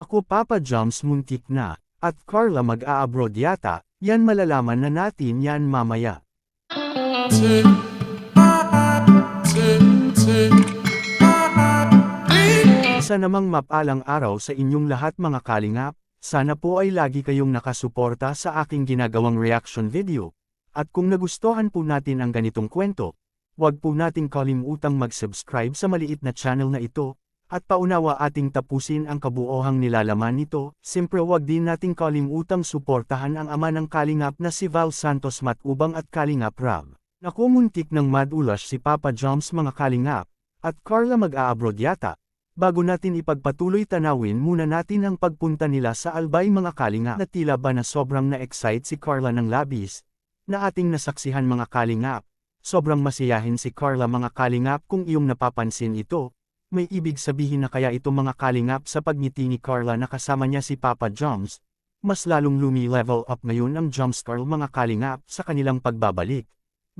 Naku Papa Joms muntik na, at Carla mag-a-abroad yata, yan malalaman na natin yan mamaya. Isa namang mapalang araw sa inyong lahat mga kalingap, sana po ay lagi kayong nakasuporta sa aking ginagawang reaction video. At kung nagustuhan po natin ang ganitong kwento, huwag po nating kalimutang mag-subscribe sa maliit na channel na ito, at paunawa ating tapusin ang kabuohang nilalaman nito. Siyempre huwag din nating kalimutang suportahan ang ama ng kalingap na si Val Santos Matubang at Kalingap Rab. Naku muntik ng madulas si Papa Joms mga kalingap, at Carla mag-a-abroad yata. Bago natin ipagpatuloy tanawin muna natin ang pagpunta nila sa Albay mga kalingap na tila ba na sobrang na-excite si Carla ng labis, na ating nasaksihan mga kalingap. Sobrang masiyahin si Carla mga kalingap kung iyong napapansin ito. May ibig sabihin na kaya ito mga kalingap sa pagngiti ni Carla na kasama niya si Papa Joms. Mas lalong lumi-level up ngayon ang Joms Carl mga kalingap sa kanilang pagbabalik.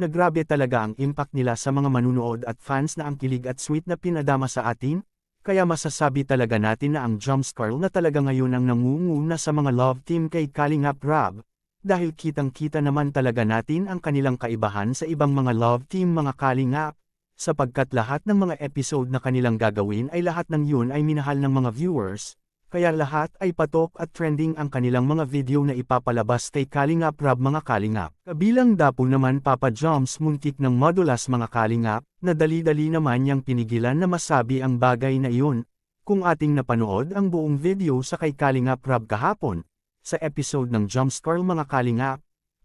Nagrabe talaga ang impact nila sa mga manunood at fans na ang kilig at sweet na pinadama sa atin. Kaya masasabi talaga natin na ang Joms Carl na talaga ngayon ang nangunguna sa mga love team kay Kalingap Rab. Dahil kitang-kita naman talaga natin ang kanilang kaibahan sa ibang mga love team mga kalingap. Sapagkat lahat ng mga episode na kanilang gagawin ay lahat ng yun ay minahal ng mga viewers, kaya lahat ay patok at trending ang kanilang mga video na ipapalabas kay Kalingap Rab mga kalingap. Kabilang dapo naman Papa Joms muntik ng madulas mga kalingap, na dali-dali naman niyang pinigilan na masabi ang bagay na iyon. Kung ating napanood ang buong video sa kay Kalingap Rab kahapon, sa episode ng Joms Carl mga kalingap,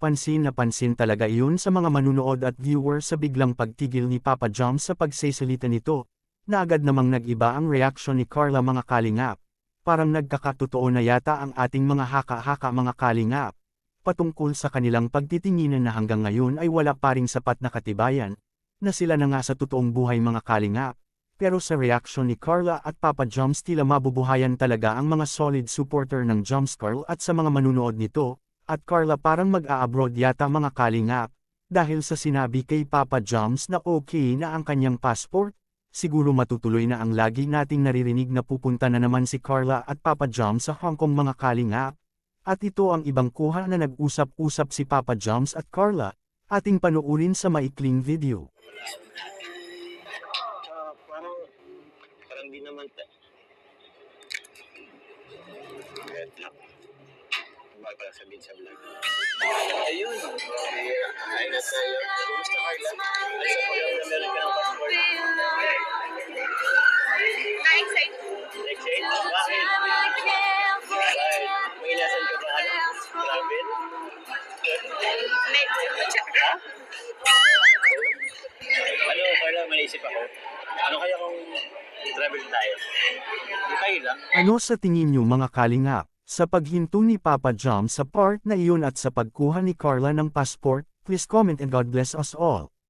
pansin na pansin talaga iyon sa mga manunood at viewers sa biglang pagtigil ni Papa Joms sa pagsesalita nito, na agad namang nag-iba ang reaksyon ni Carla mga kalingap. Parang nagkakatotoo na yata ang ating mga haka-haka mga kalingap, patungkol sa kanilang pagtitinginan na hanggang ngayon ay wala pa ring sapat na katibayan, na sila na nga sa totoong buhay mga kalingap. Pero sa reaksyon ni Carla at Papa Joms tila mabubuhayan talaga ang mga solid supporter ng Joms Carl at sa mga manunood nito, at Carla parang mag-a-abroad yata mga kalingap, dahil sa sinabi kay Papa Joms na okay na ang kanyang passport. Siguro matutuloy na ang lagi nating naririnig na pupunta na naman si Carla at Papa Joms sa Hong Kong mga kalingap. At ito ang ibang kuha na nag-usap-usap si Papa Joms at Carla, ating panuurin sa maikling video. Parang di naman Huwag pala sabihin sa vlog. Ayun. Ay na tayo. Kumusta Carla? Ay sa pagkakang na meron ka ng passport. Na-excite. Excited? Bakit? Bakit? May inasan ka ba? Travel? Medyo. Ha? Ano Carla, manisip ako. Ano kaya kung travel tayo? Yung kayo lang? Ano sa tingin niyo mga kalingap? Sa paghinto ni Papa Joms sa part na iyon at sa pagkuha ni Carla ng passport, please comment and God bless us all.